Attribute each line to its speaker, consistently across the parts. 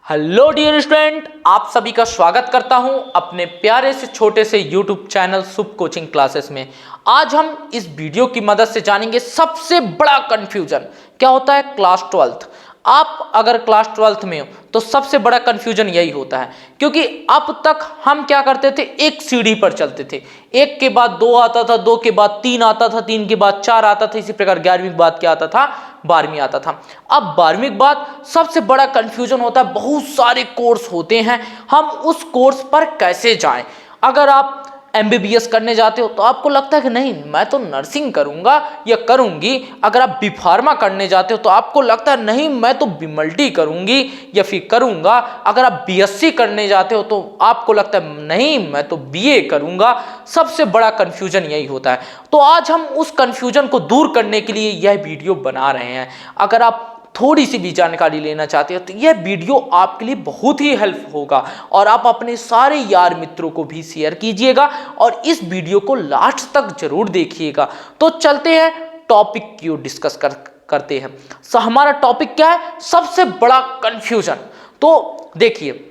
Speaker 1: Hello dear student, आप सभी का स्वागत करता हूं अपने प्यारे से छोटे से यूट्यूब चैनल शुभ कोचिंग क्लासेस में। आज हम इस वीडियो की मदद से जानेंगे सबसे बड़ा कंफ्यूजन क्या होता है क्लास 12th। आप अगर क्लास 12th में हो तो सबसे बड़ा कंफ्यूजन यही होता है, क्योंकि अब तक हम क्या करते थे, एक सीढ़ी पर चलते थे। एक के बाद दो आता था, दो के बाद तीन आता था, तीन के बाद चार आता था, इसी प्रकार 11वीं के बाद क्या आता था, 12वीं आता था। अब 12वीं के बाद सबसे बड़ा कंफ्यूजन होता है, बहुत सारे कोर्स होते हैं, हम उस कोर्स पर कैसे जाएं। अगर आप MBBS करने जाते हो तो आपको लगता है कि नहीं, मैं तो नर्सिंग करूंगा या करूंगी। अगर आप बी फार्मा करने जाते हो तो आपको लगता है नहीं, मैं तो बीमल्टी करूंगी या फिर करूंगा। अगर आप BSc करने जाते हो तो आपको लगता है नहीं, मैं तो BA करूंगा। सबसे बड़ा कंफ्यूजन यही होता है। तो आज हम उस कंफ्यूजन को दूर करने के लिए यह वीडियो बना रहे हैं। अगर आप थोड़ी सी भी जानकारी लेना चाहते हो तो यह वीडियो आपके लिए बहुत ही हेल्प होगा, और आप अपने सारे यार मित्रों को भी शेयर कीजिएगा और इस वीडियो को लास्ट तक जरूर देखिएगा। तो चलते हैं टॉपिक की डिस्कस करते हैं। हमारा टॉपिक क्या है, सबसे बड़ा कंफ्यूजन। तो देखिए,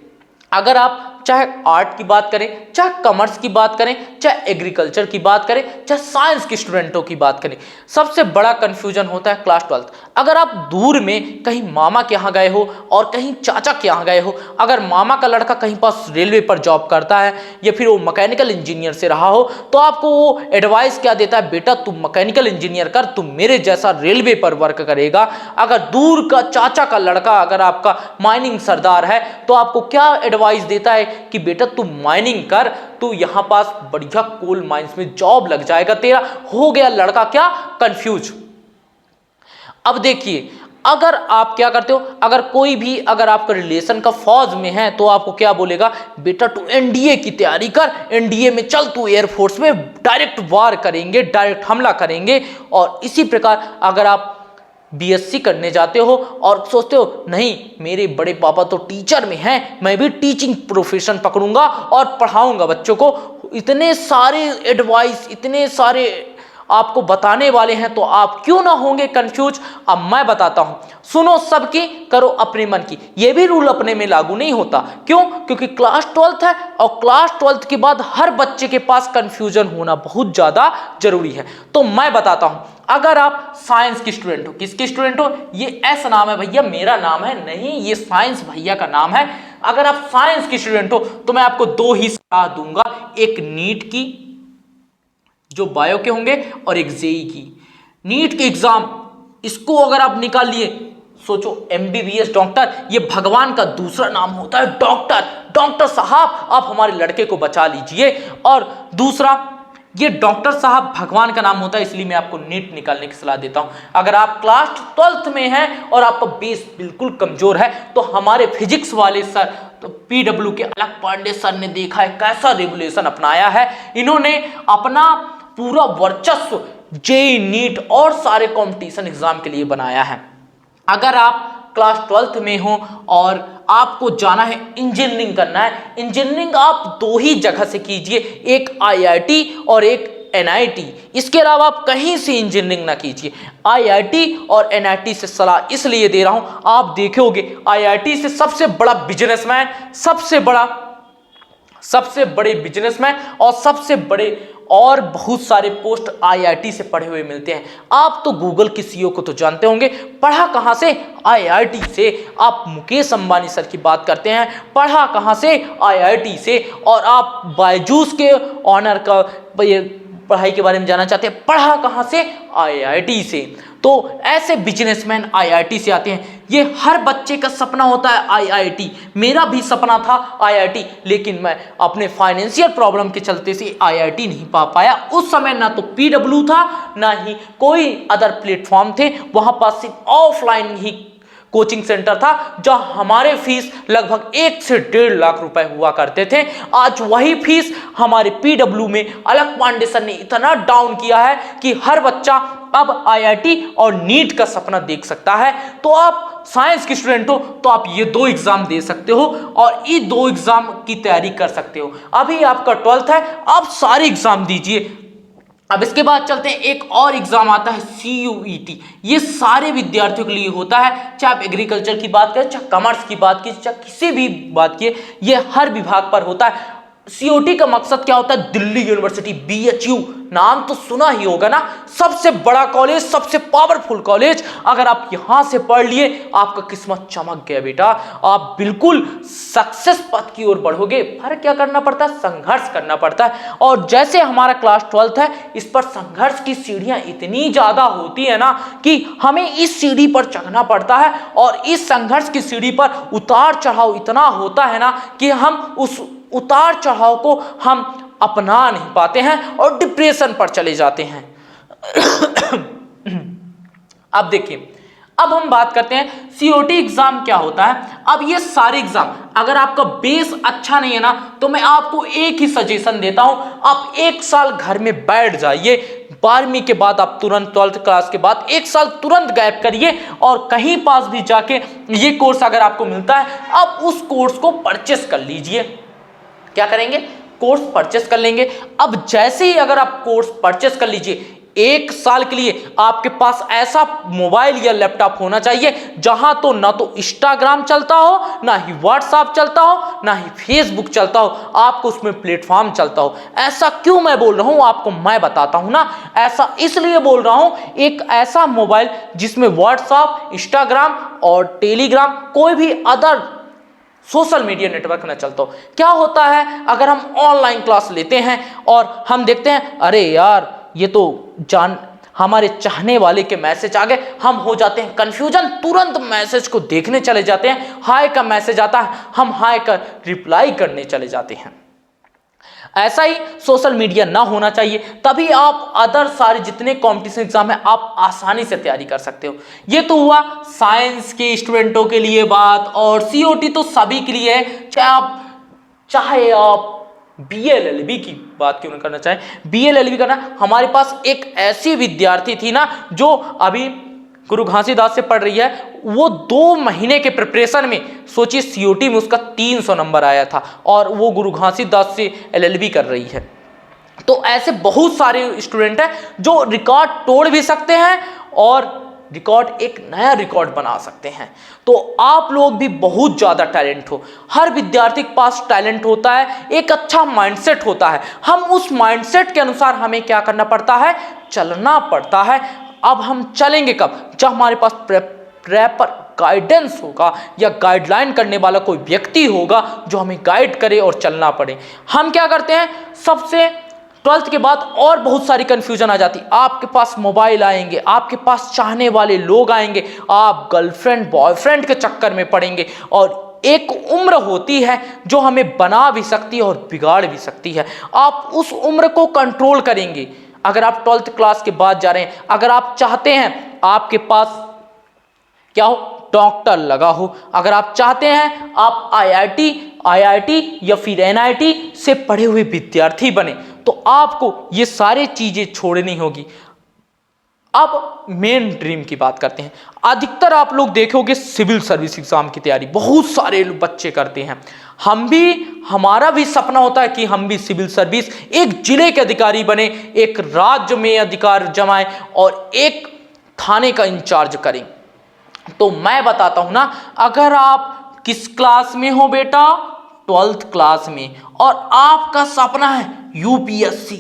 Speaker 1: अगर आप चाहे आर्ट की बात करें, चाहे कॉमर्स की बात करें, चाहे एग्रीकल्चर की बात करें, चाहे साइंस के स्टूडेंटों की बात करें, सबसे बड़ा कंफ्यूजन होता है क्लास 12th। अगर आप दूर में कहीं मामा के यहाँ गए हो और कहीं चाचा के यहाँ गए हो, अगर मामा का लड़का कहीं पास रेलवे पर जॉब करता है या फिर वो मैकेनिकल इंजीनियर से रहा हो, तो आपको वो एडवाइस क्या देता है, बेटा तुम मैकेनिकल इंजीनियर कर, तुम मेरे जैसा रेलवे पर वर्क करेगा। अगर दूर का चाचा का लड़का अगर आपका माइनिंग सरदार है तो आपको क्या एडवाइस देता है कि बेटा तू माइनिंग कर, तू यहां पास बढ़िया कोल माइंस में जॉब लग जाएगा तेरा। हो गया लड़का क्या, कंफ्यूज। अब देखिए, अगर आप क्या करते हो, अगर कोई भी अगर आपका रिलेशन का फौज में है तो आपको क्या बोलेगा, बेटा तू NDA की तैयारी कर, NDA में चल, तू एयरफोर्स में डायरेक्ट वार करेंगे, डायरेक्ट हमला करेंगे। और इसी प्रकार अगर आप BSc करने जाते हो और सोचते हो नहीं, मेरे बड़े पापा तो टीचर में हैं, मैं भी टीचिंग प्रोफेशन पकड़ूंगा और पढ़ाऊंगा बच्चों को। इतने सारे एडवाइस, इतने सारे आपको बताने वाले हैं, तो आप क्यों ना होंगे कंफ्यूज। अब मैं बताता हूं, सुनो सबकी, करो अपने मन की। यह भी रूल अपने में लागू नहीं होता। क्यों? क्योंकि क्लास 12th है और क्लास 12th के बाद हर बच्चे के पास कंफ्यूजन होना बहुत ज्यादा जरूरी है। तो मैं बताता हूं, अगर आप साइंस की स्टूडेंट हो, किसकी स्टूडेंट हो, ये S नाम है भैया, मेरा नाम है नहीं, ये साइंस भैया का नाम है। अगर आप साइंस की स्टूडेंट हो तो मैं आपको दो ही सलाह दूंगा, एक नीट की जो बायो के होंगे और एक JEE की। नीट के एग्जाम, इसको अगर आप निकाल लिए, सोचो MBBS डॉक्टर, ये भगवान का दूसरा नाम होता है डॉक्टर। डॉक्टर साहब आप हमारे लड़के को बचा लीजिए। और दूसरा, ये डॉक्टर साहब भगवान का नाम होता है, इसलिए मैं आपको नीट निकालने की सलाह देता हूं। अगर आप क्लास 12th में हैं और आपका बेस बिल्कुल कमजोर है, तो हमारे फिजिक्स वाले सर, तो PW के अलग पांडे सर ने देखा है कैसा रेगुलेशन अपनाया है। इन्होंने अपना पूरा वर्चस्व JEE, नीट और सारे कंपटीशन एग्जाम के लिए बनाया है। अगर आप क्लास 12th में हो और आपको जाना है इंजीनियरिंग करना है, इंजीनियरिंग आप दो ही जगह से कीजिए, एक IIT और एक NIT। इसके अलावा आप कहीं से इंजीनियरिंग ना कीजिए। IIT और NIT से सलाह इसलिए दे रहा हूं, आप देखोगे IIT से सबसे बड़ा बिजनेसमैन, सबसे बड़े बिजनेसमैन और सबसे बड़े और बहुत सारे पोस्ट IIT से पढ़े हुए मिलते हैं। आप तो गूगल की CEO को तो जानते होंगे, पढ़ा कहां से, IIT से। आप मुकेश अंबानी सर की बात करते हैं, पढ़ा कहां से, IIT से। और आप बायजूस के ऑनर का पढ़ाई के बारे में जानना चाहते हैं, पढ़ा कहां से, IIT से। तो ऐसे बिजनेसमैन IIT से आते हैं। ये हर बच्चे का सपना होता है IIT। मेरा भी सपना था IIT, लेकिन मैं अपने फाइनेंशियल प्रॉब्लम के चलते से IIT नहीं पा पाया। उस समय ना तो PW था, ना ही कोई अदर प्लेटफॉर्म थे, वहां पास सिर्फ ऑफलाइन ही कोचिंग सेंटर था, जहां हमारे फीस लगभग 1 से 1.5 लाख रुपए हुआ करते थे। आज वही फीस हमारे PW में अलग पांडे सर ने इतना डाउन किया है कि हर बच्चा अब IIT और नीट का सपना देख सकता है। तो आप साइंस की स्टूडेंट हो तो आप ये दो एग्जाम दे सकते हो और ये दो एग्जाम की तैयारी कर सकते हो। अभी आपका 12th है, आप सारे एग्जाम दीजिए। अब इसके बाद चलते हैं, एक और एग्जाम आता है CUET। ये सारे विद्यार्थियों के लिए होता है, चाहे आप एग्रीकल्चर की बात करें, चाहे कॉमर्स की बात कीजिए, चाहे किसी भी बात की, ये हर विभाग पर होता है। COT का मकसद क्या होता है? दिल्ली यूनिवर्सिटी BHU, नाम तो सुना ही होगा ना, सबसे बड़ा कॉलेज, सबसे पावरफुल कॉलेज। अगर आप यहां से पढ़ लिए, आपका किस्मत चमक गया बेटा, आप बिल्कुल सक्सेस पथ की ओर बढ़ोगे। पर क्या करना पड़ता है? संघर्ष करना पड़ता है। और जैसे हमारा क्लास 12th है, इस पर संघर्ष की सीढ़ियां इतनी ज्यादा होती है ना कि हमें इस सीढ़ी पर चढ़ना पड़ता है, और इस संघर्ष की सीढ़ी पर उतार चढ़ाव इतना होता है ना कि हम उस उतार चढ़ाव को हम अपना नहीं पाते हैं और डिप्रेशन पर चले जाते हैं। अब देखिए, अब हम बात करते हैं COT एग्जाम क्या होता है। अब ये सारे एग्जाम, अगर आपका बेस अच्छा नहीं है ना, तो मैं आपको एक ही सजेशन देता हूं, आप 1 साल घर में बैठ जाइए। 12वीं के बाद आप तुरंत 12th क्लास के बाद 1 साल तुरंत गैप करिए, और कहीं पास भी जाके ये कोर्स अगर आपको मिलता है, आप उस कोर्स को परचेस कर लीजिए। क्या करेंगे? कोर्स परचेस कर लेंगे। अब जैसे ही अगर आप कोर्स परचेस कर लीजिए, 1 साल के लिए आपके पास ऐसा मोबाइल या लैपटॉप होना चाहिए जहां तो ना तो इंस्टाग्राम चलता हो, ना ही व्हाट्सएप चलता हो, ना ही फेसबुक चलता हो, आपको उसमें प्लेटफॉर्म चलता हो। ऐसा क्यों मैं बोल रहा हूं आपको मैं बताता हूं ना। ऐसा इसलिए बोल रहा हूं, एक ऐसा मोबाइल जिसमें व्हाट्सएप, इंस्टाग्राम और टेलीग्राम, कोई भी अदर सोशल मीडिया नेटवर्क ना चलता हो। क्या होता है, अगर हम ऑनलाइन क्लास लेते हैं और हम देखते हैं, अरे यार ये तो हमारे चाहने वाले के मैसेज आ गए, हम हो जाते हैं कंफ्यूजन, तुरंत मैसेज को देखने चले जाते हैं। हाय का मैसेज आता है, हम हाय का रिप्लाई करने चले जाते हैं। ऐसा ही सोशल मीडिया ना होना चाहिए, तभी आप अदर सारे जितने कॉम्पिटिशन एग्जाम है आप आसानी से तैयारी कर सकते हो। ये तो हुआ साइंस के स्टूडेंटों के लिए बात, और COT तो सभी के लिए है, चाहे आप BLLB की बात क्यों नहीं करना चाहे, BLLB करना। हमारे पास एक ऐसी विद्यार्थी थी ना, जो अभी गुरु घासीदास से पढ़ रही है, वो 2 महीने के प्रिपरेशन में, सोचिए COT में उसका 300 नंबर आया था, और वो गुरु घासीदास से LLB कर रही है। तो ऐसे बहुत सारे स्टूडेंट हैं जो रिकॉर्ड तोड़ भी सकते हैं और रिकॉर्ड, एक नया रिकॉर्ड बना सकते हैं। तो आप लोग भी बहुत ज्यादा टैलेंट हो, हर विद्यार्थी के पास टैलेंट होता है, एक अच्छा माइंडसेट होता है। हम उस माइंडसेट के अनुसार हमें क्या करना पड़ता है? चलना पड़ता है। अब हम चलेंगे कब? जब हमारे पास प्रॉपर गाइडेंस होगा, या गाइडलाइन करने वाला कोई व्यक्ति होगा जो हमें गाइड करे और चलना पड़े। हम क्या करते हैं, सबसे 12th के बाद और बहुत सारी कंफ्यूजन आ जाती। आपके पास मोबाइल आएंगे, आपके पास चाहने वाले लोग आएंगे, आप गर्लफ्रेंड बॉयफ्रेंड के चक्कर में पड़ेंगे, और एक उम्र होती है जो हमें बना भी सकती है और बिगाड़ भी सकती है। आप उस उम्र को कंट्रोल करेंगे। अगर आप 12th क्लास के बाद जा रहे हैं, अगर आप चाहते हैं आपके पास क्या हो, डॉक्टर लगा हो, अगर आप चाहते हैं आप IIT या फिर NIT से पढ़े हुए विद्यार्थी बने, तो आपको ये सारी चीजें छोड़नी होगी। अब मेन ड्रीम की बात करते हैं। अधिकतर आप लोग देखोगे सिविल सर्विस एग्जाम की तैयारी बहुत सारे बच्चे करते हैं। हमारा भी सपना होता है कि हम भी सिविल सर्विस, एक जिले के अधिकारी बने, एक राज्य में अधिकार जमाएं और एक थाने का इंचार्ज करें। तो मैं बताता हूं ना, अगर आप किस क्लास में हो बेटा, 12th क्लास में, और आपका सपना है UPSC,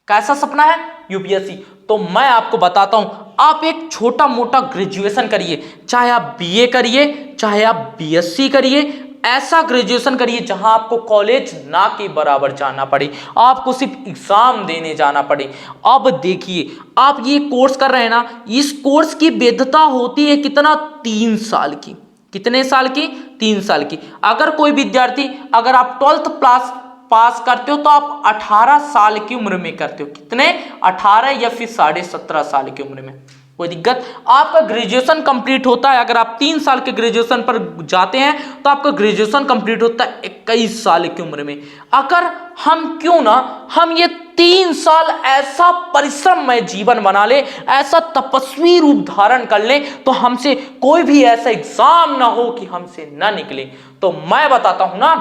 Speaker 1: कैसा सपना है? UPSC। तो मैं आपको बताता हूं, आप एक छोटा मोटा ग्रेजुएशन करिए, चाहे आप BA करिए, चाहे आप BSc करिए, ऐसा ग्रेजुएशन करिए जहां आपको कॉलेज ना के बराबर जाना पड़े, आपको सिर्फ एग्जाम देने जाना पड़े। अब देखिए, आप ये कोर्स कर रहे हैं ना, इस कोर्स की वैधता होती है कितना? 3 साल की। कितने साल की? 3 साल की। अगर कोई विद्यार्थी, अगर आप 12th क्लास पास करते हो तो आप 18 साल की उम्र में करते हो। कितने? 18 या फिर 17.5 साल की उम्र में। कोई दिक्कत? आपका ग्रेजुएशन कंप्लीट होता है, अगर आप 3 साल के ग्रेजुएशन पर जाते हैं तो आपका ग्रेजुएशन कंप्लीट होता है 21 साल की उम्र में। अगर हम क्यों ना हम ये 3 साल ऐसा परिश्रममय जीवन बना ले, ऐसा तपस्वी रूप धारण कर ले, तो हमसे कोई भी ऐसा एग्जाम ना हो कि हमसे ना निकले। तो मैं बताता हूं ना,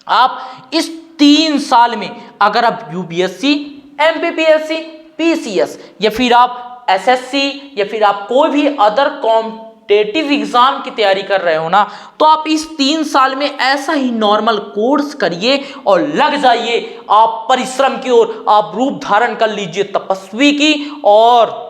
Speaker 1: आप इस 3 साल में अगर आप UPSC, एमपीपीएससी, पीसीएस या फिर आप एसएससी या फिर आप कोई भी अदर कॉम्पिटिटिव एग्जाम की तैयारी कर रहे हो ना, तो आप इस 3 साल में ऐसा ही नॉर्मल कोर्स करिए और लग जाइए आप परिश्रम की ओर, आप रूप धारण कर लीजिए तपस्वी की, और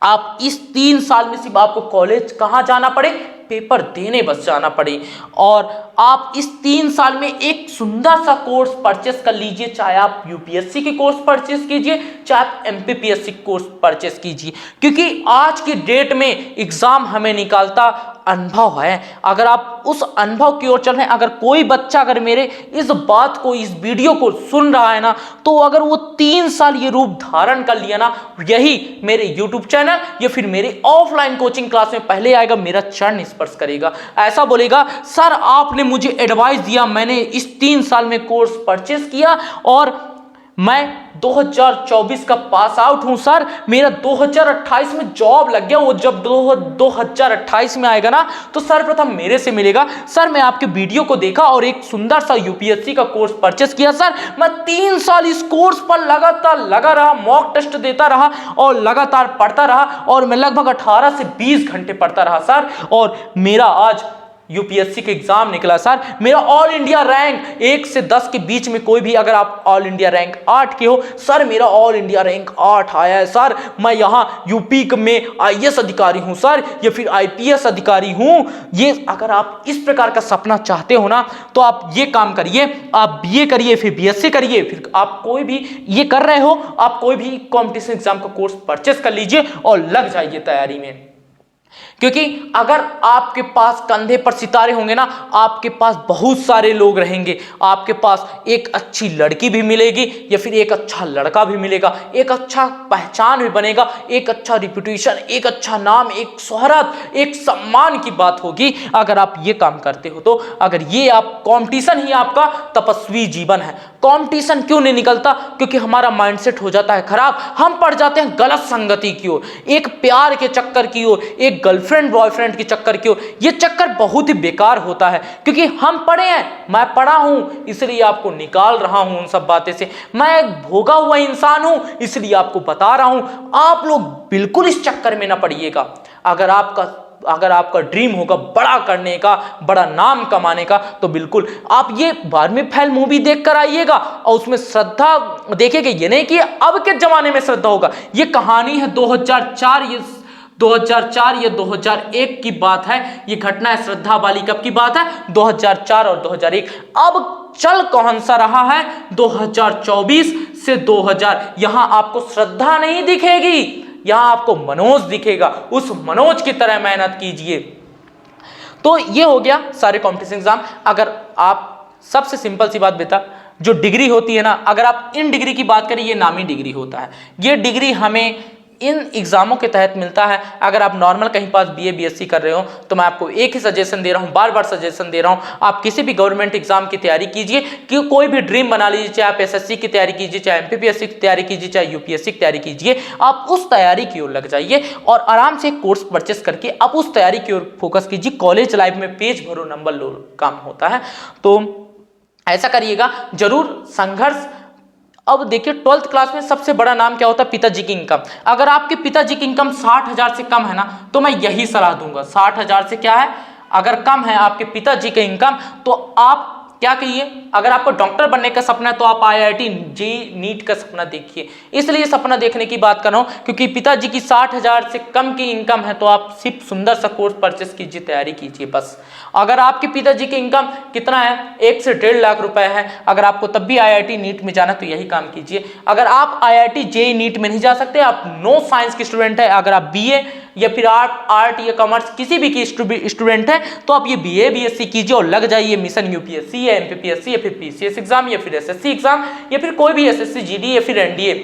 Speaker 1: आप इस 3 साल में सिर्फ आपको कॉलेज कहाँ जाना पड़े, पेपर देने बस जाना पड़े, और आप इस 3 साल में एक सुंदर सा कोर्स परचेस कर लीजिए, चाहे आप यूपीएससी की कोर्स परचेस कीजिए, चाहे आप एमपीपीएससी कोर्स परचेस कीजिए, क्योंकि आज की डेट में एग्जाम हमें निकालता अनुभव है। अगर आप उस अनुभव की ओर चल रहे हैं, अगर कोई बच्चा अगर मेरे इस बात को, इस वीडियो को सुन रहा है ना, तो अगर वो 3 साल ये रूप धारण कर लिया ना, यही मेरे यूट्यूब चैनल या फिर मेरे ऑफलाइन कोचिंग क्लास में पहले आएगा, मेरा चरण स्पर्श करेगा, ऐसा बोलेगा सर आपने मुझे एडवाइस दिया, मैंने इस 3 साल में कोर्स परचेस किया और मैं 2024 का पास आउट हूं सर, मेरा 2028 में जॉब लग गया। वो जब 2028 में आएगा ना, तो सर्वप्रथम मेरे से मिलेगा, सर मैं आपके वीडियो को देखा और एक सुंदर सा यूपीएससी का कोर्स परचेस किया सर, मैं 3 साल इस कोर्स पर लगातार लगा रहा, मॉक टेस्ट देता रहा और लगातार पढ़ता रहा, और मैं लगभग 18 से 20 घंटे पढ़ता रहा सर, और मेरा आज यूपीएससी का एग्जाम निकला सर, मेरा ऑल इंडिया रैंक 1 से 10 के बीच में, कोई भी अगर आप ऑल इंडिया रैंक 8 के हो सर, मेरा ऑल इंडिया रैंक 8 आया है सर, मैं यहाँ यूपी में आईएएस अधिकारी हूँ सर, या फिर आईपीएस अधिकारी हूँ। ये अगर आप इस प्रकार का सपना चाहते हो ना, तो आप ये काम करिए, आप बीए करिए, फिर बीएससी करिए, फिर आप कोई भी ये कर रहे हो, आप कोई भी कॉम्पिटिशन एग्जाम का कोर्स परचेस कर लीजिए और लग जाइए तैयारी में। क्योंकि अगर आपके पास कंधे पर सितारे होंगे ना, आपके पास बहुत सारे लोग रहेंगे, आपके पास एक अच्छी लड़की भी मिलेगी या फिर एक अच्छा लड़का भी मिलेगा, एक अच्छा पहचान भी बनेगा, एक अच्छा रिप्यूटेशन, एक अच्छा नाम, एक शोहरत, एक सम्मान की बात होगी अगर आप ये काम करते हो। तो अगर ये आप कंपटीशन ही आपका तपस्वी जीवन है, कंपटीशन क्यों नहीं निकलता? क्योंकि हमारा माइंडसेट हो जाता है खराब, हम पड़ जाते हैं गलत संगति की ओर, एक प्यार के चक्कर की ओर, एक गर्लफ्रेंड बॉयफ्रेंड के चक्कर की ओर। ये चक्कर बहुत ही बेकार होता है, क्योंकि हम पढ़े हैं, मैं पढ़ा हूं इसलिए आपको निकाल रहा हूं उन सब बातें से, मैं एक भोगा हुआ इंसान हूं इसलिए आपको बता रहा हूं। आप लोग बिल्कुल इस चक्कर में ना पड़िएगा। अगर आपका ड्रीम होगा बड़ा करने का, बड़ा नाम कमाने का, तो बिल्कुल आप ये बारहवीं फेल मूवी देख कर आइएगा और उसमें श्रद्धा देखेंगे। ये नहीं कि अब के जमाने में श्रद्धा होगा, ये कहानी है 2004 या 2001 की बात है, ये घटना है श्रद्धा वाली। कब की बात है? 2004 और 2001। अब चल कौन सा रहा है? 2024 से 2000। यहां आपको श्रद्धा नहीं दिखेगी, यहां आपको मनोज दिखेगा। उस मनोज की तरह मेहनत कीजिए। तो ये हो गया सारे कॉम्पिटिशन एग्जाम। अगर आप सबसे सिंपल सी बात बेटा, जो डिग्री होती है ना, अगर आप इन डिग्री की बात करें, ये नामी डिग्री होता है। ये डिग्री हमें इन एग्जामों के तहत मिलता है। अगर आप नॉर्मल कहीं पास बीए बीएससी कर रहे हो, तो मैं आपको एक ही सजेशन दे रहा हूं, बार बार सजेशन दे रहा हूं, आप किसी भी गवर्नमेंट एग्जाम की तैयारी कीजिए, कि कोई भी ड्रीम बना लीजिए, चाहे आप एसएससी की तैयारी कीजिए, चाहे एमपीपीएससी की तैयारी कीजिए, चाहे यूपीएससी की तैयारी कीजिए। आप उस तैयारी की ओर लग जाइए और आराम से कोर्स परचेस करके आप उस तैयारी की ओर फोकस कीजिए। कॉलेज लाइफ में पेज भरो नंबर लो काम होता है, तो ऐसा करिएगा जरूर। संघर्ष, अब देखिए 12th क्लास में सबसे बड़ा नाम क्या होता है? पिताजी की इनकम। अगर आपके पिताजी की इनकम 60,000 से कम है ना, तो मैं यही सलाह दूंगा, 60,000 से क्या है, अगर कम है आपके पिताजी की इनकम, तो आप क्या कहिए, अगर आपको डॉक्टर बनने का सपना है तो आप आईआईटी जेईई नीट का सपना देखिए। इसलिए सपना देखने की बात कर रहा हूं, क्योंकि पिताजी की 60,000 से कम की इनकम है, तो आप सिर्फ सुंदर सा कोर्स परचेस कीजिए, तैयारी कीजिए बस। अगर आपके पिताजी की इनकम कितना है, 1 से 1.5 लाख रुपए है, अगर आपको तब भी आईआईटी नीट में जाना, तो यही काम कीजिए। अगर आप आईआईटी जेईई नीट में नहीं जा सकते, आप नो साइंस के स्टूडेंट है, अगर आप बीए या फिर आर्ट या कॉमर्स किसी भी की स्टूडेंट है, तो आप ये बीए बीएससी कीजिए और लग जाइए मिशन यूपीएससी या एमपीपीएससी या फिर पीसीएस एग्जाम या फिर एसएससी एग्जाम या फिर कोई भी एसएससी जीडी या फिर एनडीए,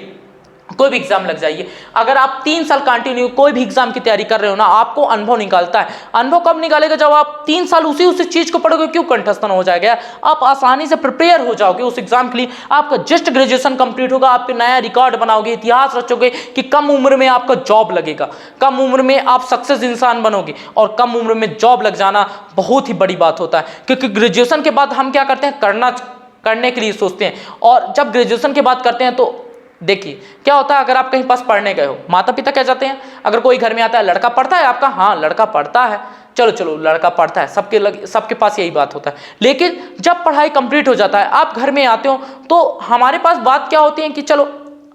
Speaker 1: कोई भी एग्जाम लग जाइए। अगर आप 3 साल कंटिन्यू कोई भी एग्जाम की तैयारी कर रहे हो ना, आपको अनुभव निकालता है। अनुभव कब निकालेगा? जब आप 3 साल उसी चीज को पढ़ोगे, क्यों कंठस्थन हो जाएगा, आप आसानी से प्रिपेयर हो जाओगे उस एग्जाम के लिए। आपका जस्ट ग्रेजुएशन कंप्लीट होगा, आप नया रिकॉर्ड बनाओगे, इतिहास रचोगे कि कम उम्र में आपका जॉब लगेगा, कम उम्र में आप सक्सेस इंसान बनोगे। और कम उम्र में जॉब लग जाना बहुत ही बड़ी बात होता है, क्योंकि ग्रेजुएशन के बाद हम क्या करते हैं, करने के लिए सोचते हैं, और जब ग्रेजुएशन की बात करते हैं तो देखिए क्या होता है, अगर आप कहीं पास पढ़ने गए हो, माता पिता क्या चाहते हैं, अगर कोई घर में आता है, लड़का पढ़ता है आपका, हाँ लड़का पढ़ता है, चलो लड़का पढ़ता है, सबके पास यही बात होता है। लेकिन जब पढ़ाई कंप्लीट हो जाता है, आप घर में आते हो, तो हमारे पास बात क्या होती है कि चलो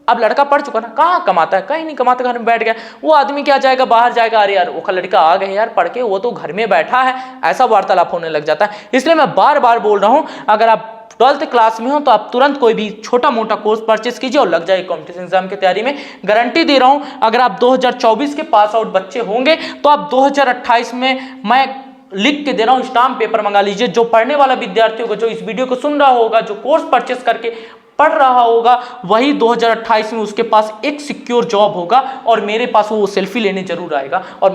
Speaker 1: अब लड़का पढ़ चुका ना, कहाँ कमाता है, कहीं नहीं कमाता, घर में बैठ गया। वो आदमी क्या जाएगा, बाहर जाएगा, अरे यार वो लड़का आ गए यार पढ़ के, वो तो घर में बैठा है, ऐसा वार्तालाप होने लग जाता है। इसलिए मैं बार बार बोल रहा हूं, अगर आप 12th क्लास में हो तो आप तुरंत कोई भी छोटा मोटा कोर्स परचेस कीजिए और लग जाइए कॉम्पिटिशन एग्जाम की तैयारी में। गारंटी दे रहा हूं, अगर आप 2024 के पास आउट बच्चे होंगे तो आप 2028 में, मैं लिख के दे रहा हूं, स्टाम्प पेपर मंगा लीजिए। जो पढ़ने वाला विद्यार्थी होगा, जो इस वीडियो को सुन रहा होगा, जो कोर्स परचेस करके पढ़ रहा होगा, वही 2028 में उसके पास एक सिक्योर जॉब होगा और मेरे पास वो सेल्फी लेने जरूर आएगा, और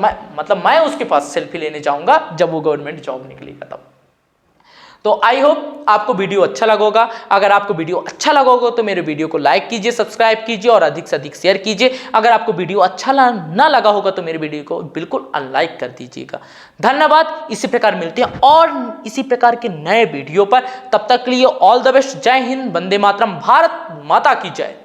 Speaker 1: मैं उसके पास सेल्फी लेने जाऊंगा जब वो गवर्नमेंट जॉब निकलेगा तब। तो आई होप आपको वीडियो अच्छा लगा होगा। अगर आपको वीडियो अच्छा लगा होगा तो मेरे वीडियो को लाइक कीजिए, सब्सक्राइब कीजिए और अधिक से अधिक शेयर कीजिए। अगर आपको वीडियो अच्छा ना लगा होगा तो मेरे वीडियो को बिल्कुल अनलाइक कर दीजिएगा। धन्यवाद। इसी प्रकार मिलते हैं और इसी प्रकार के नए वीडियो पर। तब तक के लिए ऑल द बेस्ट। जय हिंद, वंदे मातरम, भारत माता की जय।